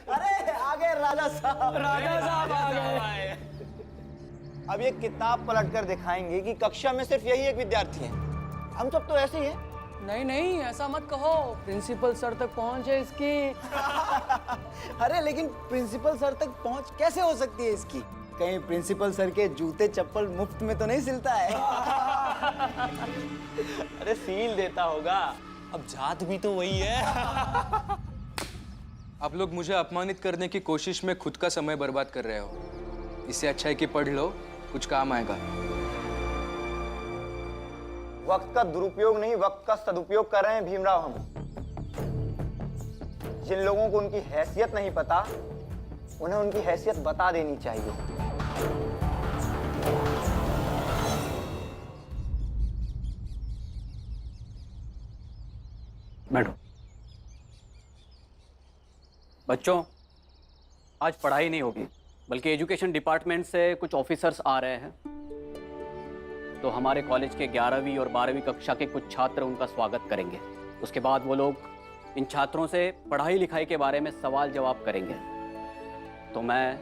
अरे आगे राजा साहब आ गए। अब ये किताब पलट कर दिखाएंगे कि कक्षा में सिर्फ यही एक विद्यार्थी है। हम सब तो ऐसे ही हैं। नहीं नहीं, ऐसा मत कहो, प्रिंसिपल सर तक पहुंच है इसकी। अरे लेकिन प्रिंसिपल सर तक पहुंच कैसे हो सकती है इसकी? कहीं प्रिंसिपल सर के जूते चप्पल मुफ्त में तो नहीं सिलता है? अरे सील देता होगा, अब जात भी तो वही है। आप लोग मुझे अपमानित करने की कोशिश में खुद का समय बर्बाद कर रहे हो। इससे अच्छा है कि पढ़ लो, कुछ काम आएगा। वक्त का दुरुपयोग नहीं, वक्त का सदुपयोग कर रहे हैं भीमराव हम। जिन लोगों को उनकी हैसियत नहीं पता, उन्हें उनकी हैसियत बता देनी चाहिए। बैठो। बच्चों, आज पढ़ाई नहीं होगी, बल्कि एजुकेशन डिपार्टमेंट से कुछ ऑफिसर्स आ रहे हैं। तो हमारे कॉलेज के 11वीं और 12वीं कक्षा के कुछ छात्र उनका स्वागत करेंगे। उसके बाद वो लोग इन छात्रों से पढ़ाई लिखाई के बारे में सवाल जवाब करेंगे। तो मैं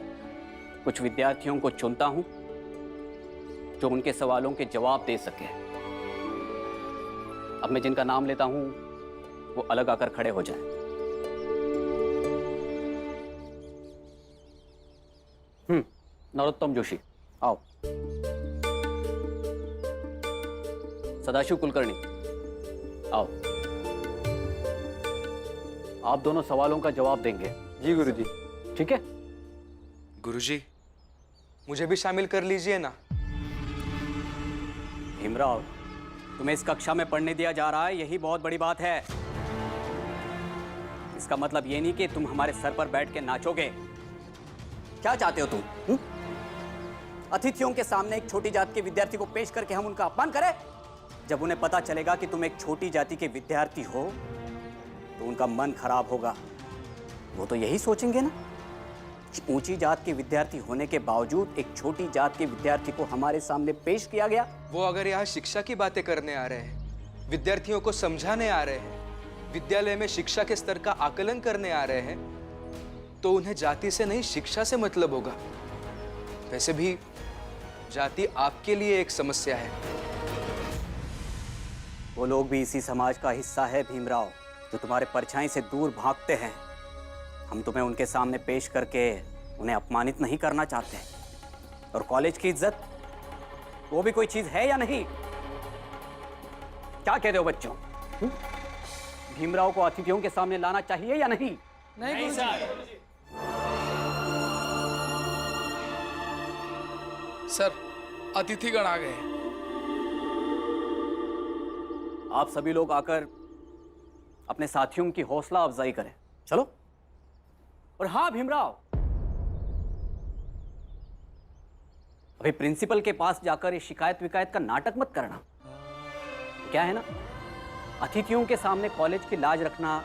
कुछ विद्यार्थियों को चुनता हूं जो उनके सवालों के जवाब दे सके। अब मैं जिनका नाम लेता हूं वो अलग आकर खड़े हो जाएं। नरोत्तम जोशी, आओ। सदाशिव कुलकर्णी, आओ। आप दोनों सवालों का जवाब देंगे। जी गुरुजी। ठीक है? गुरुजी, मुझे भी शामिल कर लीजिए ना। भीमराव, तुम्हें इस कक्षा में पढ़ने दिया जा रहा है, यही बहुत बड़ी बात है। इसका मतलब ये नहीं कि तुम हमारे सर पर बैठ के नाचोगे। क्या चाहते हो तुम? अतिथियों के सामने एक छोटी जाति के विद्यार्थी को पेश करके हम उनका अपमान करें? जब उन्हें पता चलेगा कि तुम एक छोटी जाति के विद्यार्थी हो तो उनका मन खराब होगा। वो तो यही सोचेंगे ना, ऊंची जात के विद्यार्थी होने के बावजूद एक छोटी जात के विद्यार्थी को हमारे सामने पेश किया गया। वो अगर यहाँ शिक्षा की बातें करने आ रहे हैं, विद्यार्थियों को समझाने आ रहे हैं, विद्यालय में शिक्षा के स्तर का आकलन करने आ रहे हैं, तो उन्हें जाति से नहीं शिक्षा से मतलब होगा। वैसे भी जाति आपके लिए एक समस्या है। वो लोग भी इसी समाज का हिस्सा है भीमराव, जो तुम्हारे परछाई से दूर भागते हैं। हम तुम्हें उनके सामने पेश करके उन्हें अपमानित नहीं करना चाहते। और कॉलेज की इज्जत, वो भी कोई चीज है या नहीं? क्या कहते हो बच्चों? भीमराव को अतिथियों के सामने लाना चाहिए या नहीं? नहीं सर। सर, अतिथिगण आ गए। आप सभी लोग आकर अपने साथियों की हौसला अफजाई करें। चलो। और हाँ भीमराव, अभी प्रिंसिपल के पास जाकर ये शिकायत विकायत का नाटक मत करना। क्या है ना, अतिथियों के सामने कॉलेज की लाज रखना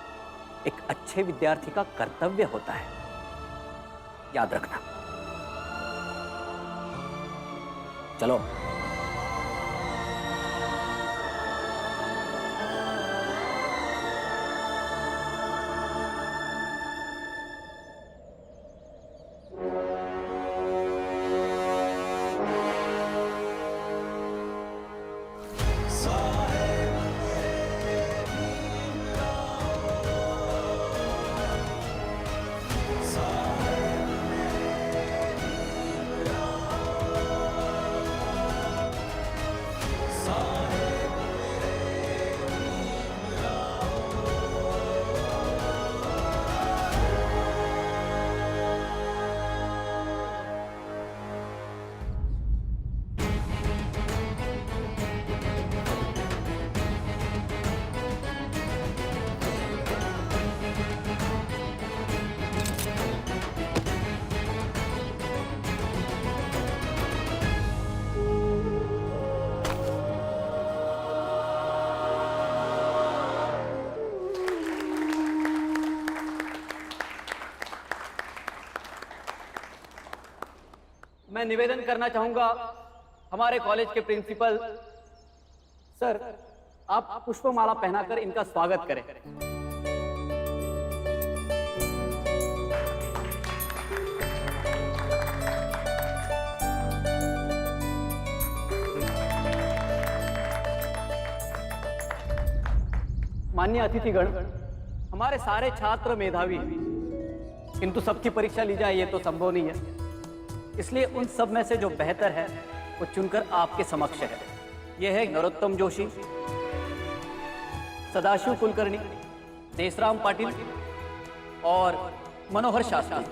एक अच्छे विद्यार्थी का कर्तव्य होता है, याद रखना। चलो। मैं निवेदन करना चाहूंगा हमारे कॉलेज के प्रिंसिपल सर, आप पुष्पमाला पहनाकर इनका स्वागत करें। माननीय अतिथिगण, हमारे सारे छात्र मेधावी हैं, किंतु सबकी परीक्षा ली जाए ये तो संभव नहीं है। इसलिए उन सब में से जो बेहतर है वो चुनकर आपके समक्ष है। ये है नरोत्तम जोशी, सदाशिव कुलकर्णी, देशराम पाटिल और मनोहर शास्त्री।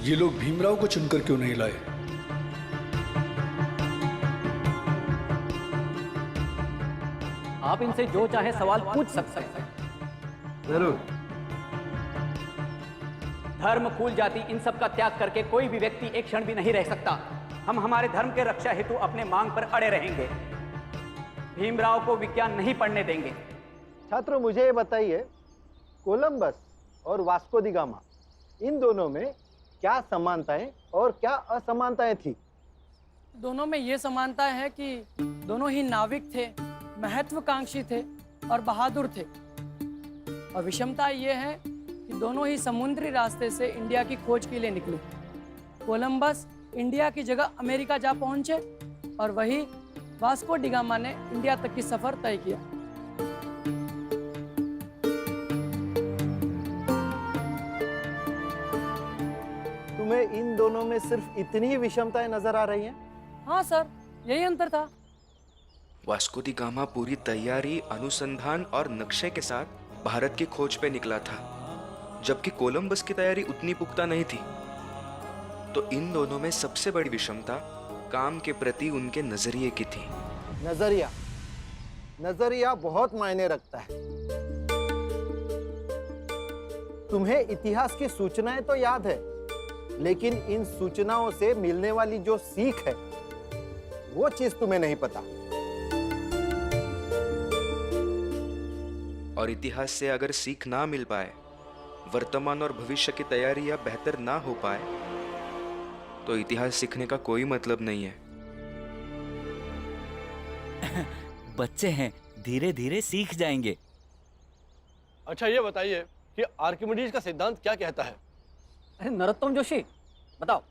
ये लोग भीमराव को चुनकर क्यों नहीं लाए? आप इनसे जो चाहे सवाल पूछ सकते हैं। जरूर। धर्म, कुल, जाति इन सब का त्याग करके कोई भी व्यक्ति एक क्षण भी नहीं रह सकता। हम हमारे धर्म के रक्षा हेतु अपने मांग पर अड़े रहेंगे। भीमराव को विज्ञान नहीं पढ़ने देंगे। छात्रों, मुझे ये बताइए, कोलंबस और वास्को दी गामा, इन दोनों में क्या समानताएं और क्या असमानताएं थी? दोनों में ये समानता है कि दोनों ही नाविक थे, महत्वाकांक्षी थे और बहादुर थे। और विषमता ये है कि दोनों ही समुद्री रास्ते से इंडिया की खोज के लिए निकले। कोलंबस इंडिया की जगह अमेरिका जा पहुंचे और वही वास्को डी गामा ने इंडिया तक की सफर तय किया। तुम्हें इन दोनों में सिर्फ इतनी ही विषमताएं नजर आ रही हैं? हाँ सर, यही अंतर था। वास्को दी गामा पूरी तैयारी, अनुसंधान और नक्शे के साथ भारत की खोज पे निकला था, जबकि कोलंबस की तैयारी उतनी पुख्ता नहीं थी। तो इन दोनों में सबसे बड़ी विषमता काम के प्रति उनके नजरिए की थी। नजरिया, नजरिया बहुत मायने रखता है। तुम्हें इतिहास की सूचनाएं तो याद है, लेकिन इन सूचनाओं से मिलने वाली जो सीख है वो चीज तुम्हें नहीं पता। और इतिहास से अगर सीख ना मिल पाए, वर्तमान और भविष्य की तैयारी या बेहतर ना हो पाए, तो इतिहास सीखने का कोई मतलब नहीं है। बच्चे हैं, धीरे धीरे सीख जाएंगे। अच्छा, ये बताइए कि आर्किमिडीज का सिद्धांत क्या कहता है? अरे नरोत्तम जोशी, बताओ।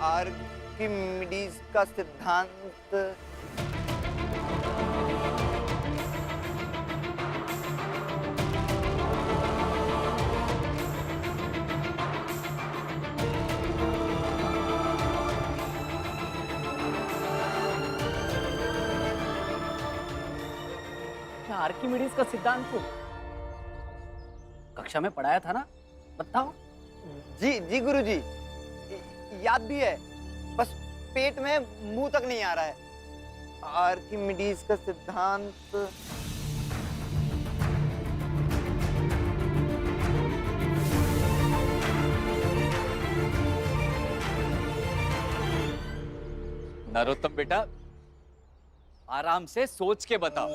आर्किमिडीज का सिद्धांत आर्किमिडीज का सिद्धांत को कक्षा में पढ़ाया था ना, बताओ। जी गुरुजी, याद भी है, बस पेट में मुंह तक नहीं आ रहा है। आर्किमिडीज का सिद्धांत नरोत्तम बेटा, आराम से सोच के बताओ।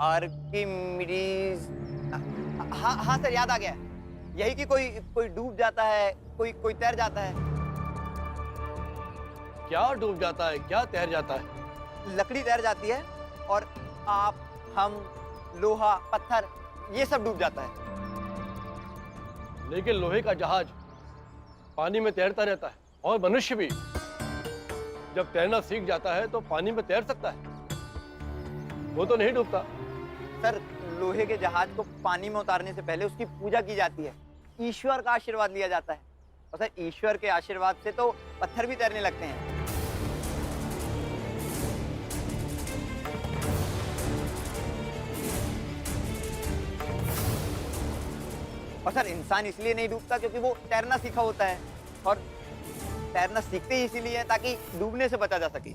आर्किमिडीज, हाँ सर, याद आ गया। यही कि कोई डूब जाता है, कोई तैर जाता है। क्या डूब जाता है, क्या तैर जाता है? लकड़ी तैर जाती है और आप, हम, लोहा, पत्थर, ये सब डूब जाता है। लेकिन लोहे का जहाज पानी में तैरता रहता है, और मनुष्य भी जब तैरना सीख जाता है तो पानी में तैर सकता है, वो तो नहीं डूबता। सर, लोहे के जहाज को पानी में उतारने से पहले उसकी पूजा की जाती है, ईश्वर का आशीर्वाद लिया जाता है। और सर, ईश्वर के आशीर्वाद से तो पत्थर भी तैरने लगते हैं। और सर, इंसान इसलिए नहीं डूबता क्योंकि वो तैरना सीखा होता है, और तैरना सीखते ही इसीलिए है ताकि डूबने से बचा जा सके।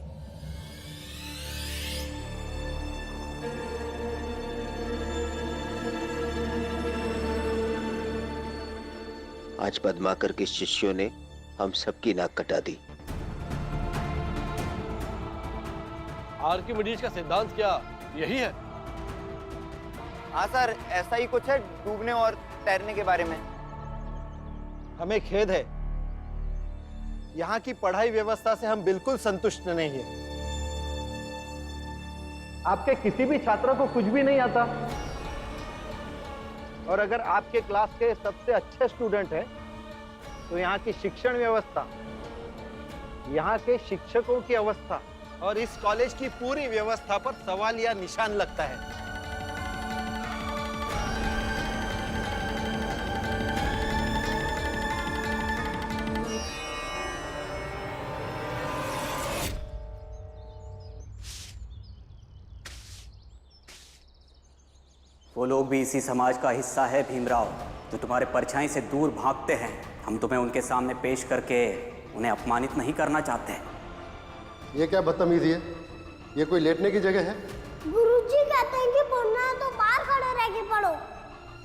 आज पद्माकर के शिष्यों ने हम सबकी नाक कटा दी। आर्किमिडीज का सिद्धांत क्या यही है? हाँ सर, ऐसा ही कुछ है डूबने और तैरने के बारे में। हमें खेद है, यहाँ की पढ़ाई व्यवस्था से हम बिल्कुल संतुष्ट नहीं है। आपके किसी भी छात्र को कुछ भी नहीं आता, और अगर आपके क्लास के सबसे अच्छे स्टूडेंट हैं, तो यहाँ की शिक्षण व्यवस्था यहाँ के शिक्षकों की अवस्था और इस कॉलेज की पूरी व्यवस्था पर सवाल या निशान लगता है। वो लोग भी इसी समाज का हिस्सा है भीमराव, जो तुम्हारे परछाई से दूर भागते हैं। हम तुम्हें उनके सामने पेश करके उन्हें अपमानित नहीं करना चाहते। ये क्या बदतमीजी है? ये कोई लेटने की जगह है? गुरुजी कहते हैं कि पढ़ना है तो बाहर खड़े रह के पढ़ो,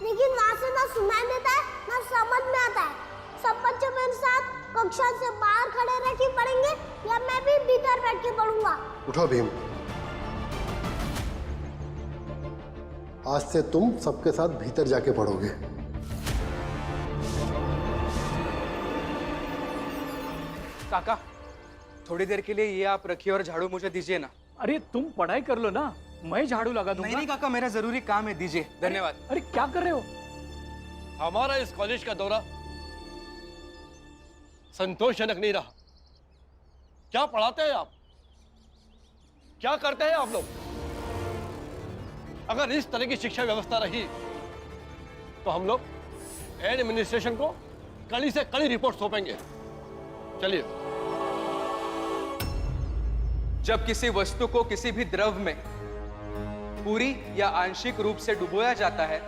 लेकिन वहाँ से ना सुनाई देता है ना समझ में आता है। सब बच्चे मेरे साथ कक्षा से बाहर खड़े रह के पढ़ेंगे या मैं भी भीतर बैठ के पढ़ूंगा। उठो भीम, आज से तुम सबके साथ भीतर जाके पढ़ोगे। काका, थोड़ी देर के लिए ये आप रखिए और झाड़ू मुझे दीजिए ना। अरे तुम पढ़ाई कर लो ना, मैं झाड़ू लगा दूंगा। नहीं काका, मेरा जरूरी काम है, दीजिए। धन्यवाद। अरे क्या कर रहे हो? हमारा इस कॉलेज का दौरा संतोषजनक नहीं रहा। क्या पढ़ाते हैं आप? क्या करते हैं आप लोग? अगर इस तरह की शिक्षा व्यवस्था रही तो हम लोग एडमिनिस्ट्रेशन को कड़ी से कड़ी रिपोर्ट सौंपेंगे। चलिए। जब किसी वस्तु को किसी भी द्रव में पूरी या आंशिक रूप से डुबोया जाता है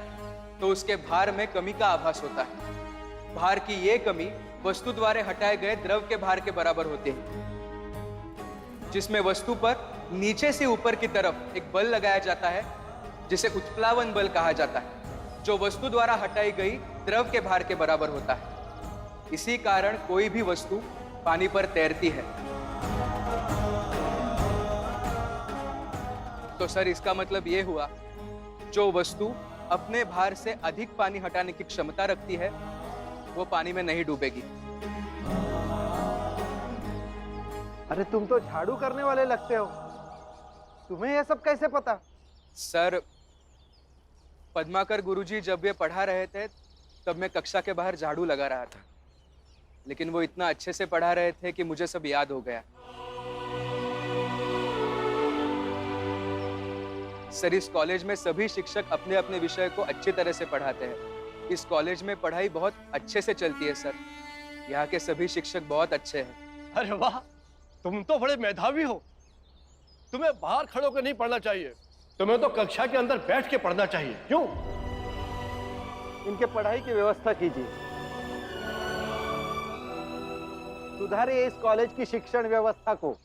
तो उसके भार में कमी का आभास होता है। भार की ये कमी वस्तु द्वारा हटाए गए द्रव के भार के बराबर होती है, जिसमें वस्तु पर नीचे से ऊपर की तरफ एक बल लगाया जाता है जिसे उत्प्लावन बल कहा जाता है, जो वस्तु द्वारा हटाई गई द्रव के भार के बराबर होता है। इसी कारण कोई भी वस्तु पानी पर तैरती है। तो सर, इसका मतलब यह हुआ जो वस्तु अपने भार से अधिक पानी हटाने की क्षमता रखती है वो पानी में नहीं डूबेगी। अरे तुम तो झाड़ू करने वाले लगते हो, तुम्हें यह सब कैसे पता? सर, पद्माकर गुरुजी जब ये पढ़ा रहे थे तब मैं कक्षा के बाहर झाड़ू लगा रहा था, लेकिन वो इतना अच्छे से पढ़ा रहे थे कि मुझे सब याद हो गया। सर, इस कॉलेज में सभी शिक्षक अपने अपने विषय को अच्छी तरह से पढ़ाते हैं। इस कॉलेज में पढ़ाई बहुत अच्छे से चलती है सर। यहाँ के सभी शिक्षक बहुत अच्छे हैं। अरे वाह, तुम तो बड़े मेधावी हो। तुम्हें बाहर खड़े होकर नहीं पढ़ना चाहिए, तुम्हें तो कक्षा के अंदर बैठ के पढ़ना चाहिए। क्यों? इनके पढ़ाई की व्यवस्था कीजिए, सुधारिए इस कॉलेज की शिक्षण व्यवस्था को।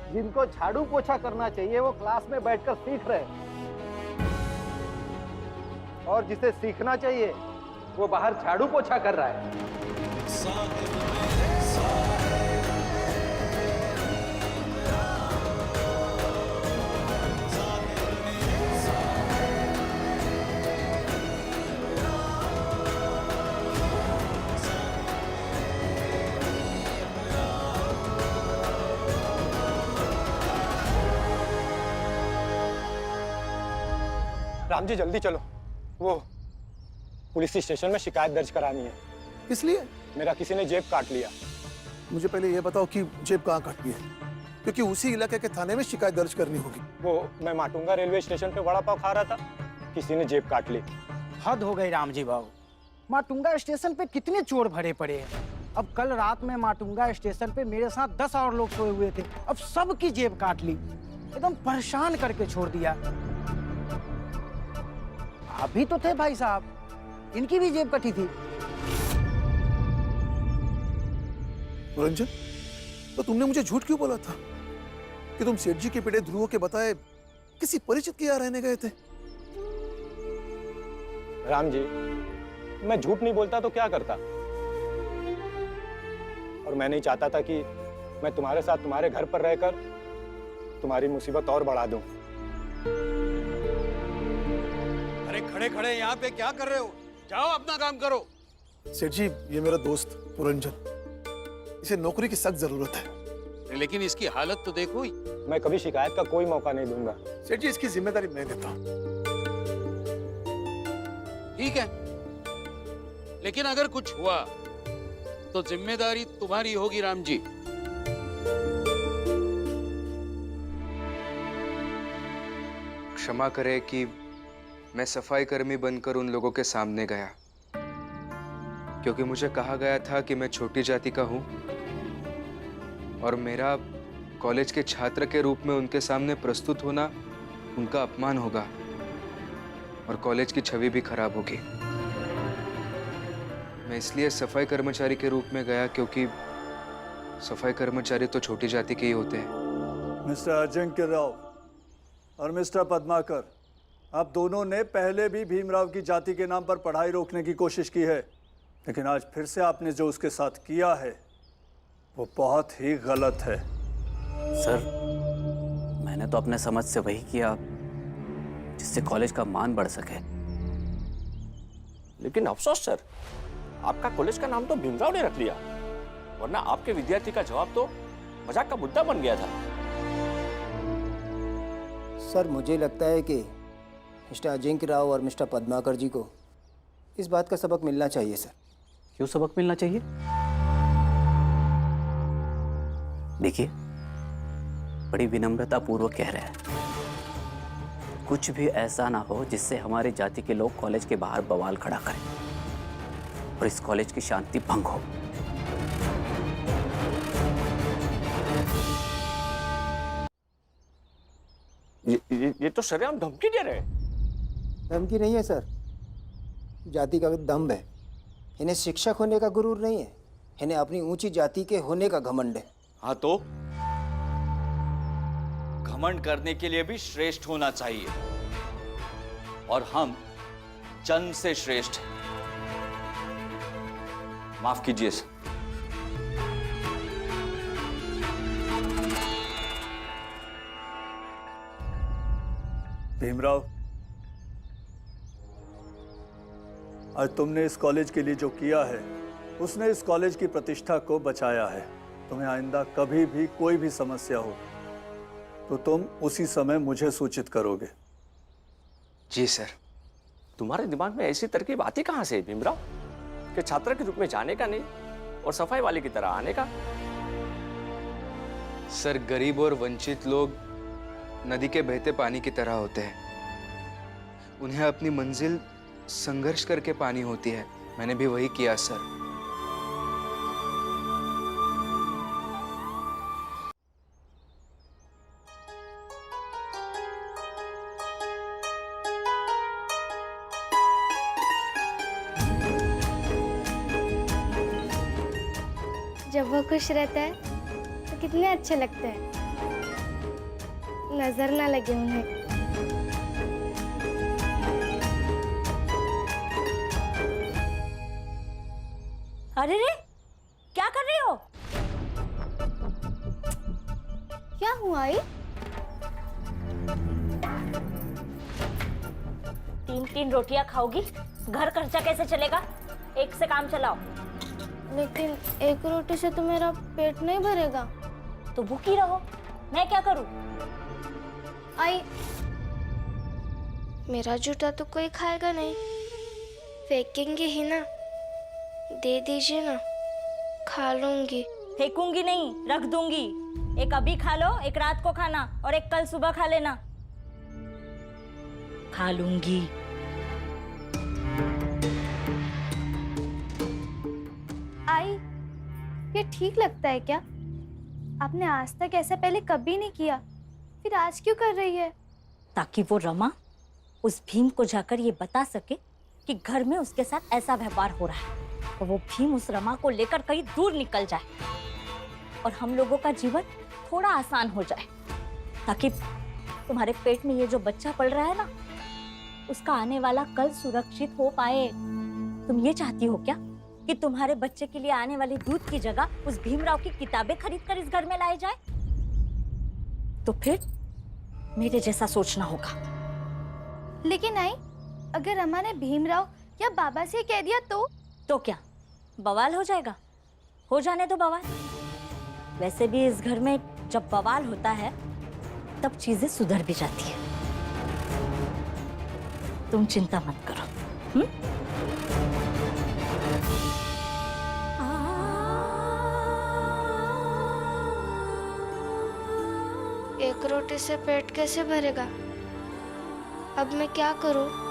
जिनको झाड़ू पोछा करना चाहिए वो क्लास में बैठकर सीख रहे हैं, और जिसे सीखना चाहिए वो बाहर झाड़ू पोछा कर रहा है। राम जी जल्दी चलो, वो पुलिस स्टेशन में शिकायत दर्ज करानी है। इसलिए मेरा किसी ने जेब काट लिया। मुझे पहले ये बताओ कि जेब कहाँ काटनी है, क्योंकि उसी इलाके के थाने में शिकायत दर्ज करनी होगी। वो मैं माटुंगा रेलवे स्टेशन पे वड़ा पाव खा रहा था, किसी ने जेब काट ली। हद हो गई राम जी बाबू, माटुंगा स्टेशन पे कितने चोर भरे पड़े हैं। अब कल रात में माटुंगा स्टेशन पे मेरे साथ 10 और लोग सोए हुए थे, अब सबकी जेब काट ली, एकदम परेशान करके छोड़ दिया। अभी तो थे भाई साहब, इनकी भी जेब कटी थी। रंजन, तो तुमने मुझे झूठ क्यों बोला था कि तुम सेठ जी के बेटे ध्रुव के बताए किसी परिचित के यहाँ रहने गए थे? राम जी, मैं झूठ नहीं बोलता तो क्या करता, और मैं नहीं चाहता था कि मैं तुम्हारे साथ तुम्हारे घर पर रहकर तुम्हारी मुसीबत और बढ़ा दूं। अरे खड़े खड़े यहाँ पे क्या कर रहे हो? जाओ अपना काम करो। सेठ जी, ये मेरा दोस्त पुरंजन, इसे नौकरी की सख्त जरूरत है। लेकिन इसकी हालत तो देखो। मैं कभी शिकायत का कोई मौका नहीं दूंगा। सेठ जी, इसकी जिम्मेदारी मैं लेता हूँ। ठीक है, लेकिन अगर कुछ हुआ तो जिम्मेदारी तुम्हारी होगी राम जी। क्षमा करें कि मैं सफाई कर्मी बनकर उन लोगों के सामने गया, क्योंकि मुझे कहा गया था कि मैं छोटी जाति का हूं और मेरा कॉलेज के छात्र के रूप में उनके सामने प्रस्तुत होना उनका अपमान होगा और कॉलेज की छवि भी खराब होगी। मैं इसलिए सफाई कर्मचारी के रूप में गया क्योंकि सफाई कर्मचारी तो छोटी जाति के ही होते हैं। मिस्टर अजिंक्य राव और मिस्टर पद्माकर, आप दोनों ने पहले भी भीमराव की जाति के नाम पर पढ़ाई रोकने की कोशिश की है, लेकिन आज फिर से आपने जो उसके साथ किया है वो बहुत ही गलत है। सर, मैंने तो अपने समझ से वही किया जिससे कॉलेज का मान बढ़ सके। लेकिन अफसोस सर, आपका कॉलेज का नाम तो भीमराव ने रख लिया, वरना आपके विद्यार्थी का जवाब तो मजाक का मुद्दा बन गया था। सर, मुझे लगता है कि मिस्टर अजिंक्य राव और मिस्टर पद्माकर जी को इस बात का सबक मिलना चाहिए। सर, क्यों सबक मिलना चाहिए? देखिए, बड़ी विनम्रता पूर्वक कह रहे हैं, कुछ भी ऐसा ना हो जिससे हमारी जाति के लोग कॉलेज के बाहर बवाल खड़ा करें और इस कॉलेज की शांति भंग हो। ये तो सरेआम धमकी दे रहे हैं। धमकी नहीं है सर, जाति का दम्भ है। इन्हें शिक्षक होने का गुरूर नहीं है, इन्हें अपनी ऊंची जाति के होने का घमंड है। हाँ, तो घमंड करने के लिए भी श्रेष्ठ होना चाहिए, और हम जन से श्रेष्ठ हैं। माफ कीजिए सर। भीमराव, आज तुमने इस कॉलेज के लिए जो किया है उसने इस कॉलेज की प्रतिष्ठा को बचाया है। तुम्हें आइंदा कभी भी कोई भी समस्या हो तो तुम उसी समय मुझे सूचित करोगे। जी सर। तुम्हारे दिमाग में ऐसी तरकीब आती कहां से भीमराव, कि छात्र के रूप में जाने का नहीं और सफाई वाले की तरह आने का? सर, गरीब और वंचित लोग नदी के बहते पानी की तरह होते हैं। उन्हें अपनी मंजिल संघर्ष करके पानी होती है। मैंने भी वही किया सर। जब वो खुश रहता है तो कितने अच्छे लगते हैं, नजर ना लगे उन्हें। अरे रे, क्या कर रही हो? क्या हुआ? 3-3 रोटियां खाओगी? घर खर्चा कैसे चलेगा? एक से काम चलाओ। लेकिन एक रोटी से तो मेरा पेट नहीं भरेगा। तो भूखी रहो, मैं क्या करूं? आई, मेरा जूता तो कोई खाएगा नहीं, फेंकेंगे ही ना। दे दीजिए ना, खा लूंगी। फेंकूंगी नहीं, रख दूंगी। एक अभी खा लो, एक रात को खाना और एक कल सुबह खा लेना। खा लूंगी। आई, ये ठीक लगता है क्या? आपने आज तक ऐसा पहले कभी नहीं किया, फिर आज क्यों कर रही है? ताकि वो रमा उस भीम को जाकर ये बता सके कि घर में उसके साथ ऐसा व्यवहार हो रहा है, और वो भीम उस रमा को लेकर कहीं दूर निकल जाए और हम लोगों का जीवन थोड़ा आसान हो जाए, ताकि तुम्हारे पेट में ये जो बच्चा पल रहा है ना, उसका आने वाला कल सुरक्षित हो पाए। तुम ये चाहती हो क्या कि तुम्हारे बच्चे के लिए आने वाली दूध की जगह उस भीमराव की किताबें खरीद कर इस घर में लाए जाए? तो फिर मेरे जैसा सोचना होगा। लेकिन आई, अगर रमा ने भीमराव या बाबा से कह दिया तो क्या बवाल हो जाएगा? हो जाने दो बवाल। वैसे भी इस घर में जब बवाल होता है तब चीजें सुधर भी जाती है। तुम चिंता मत करो। एक रोटी से पेट कैसे भरेगा? अब मैं क्या करूं?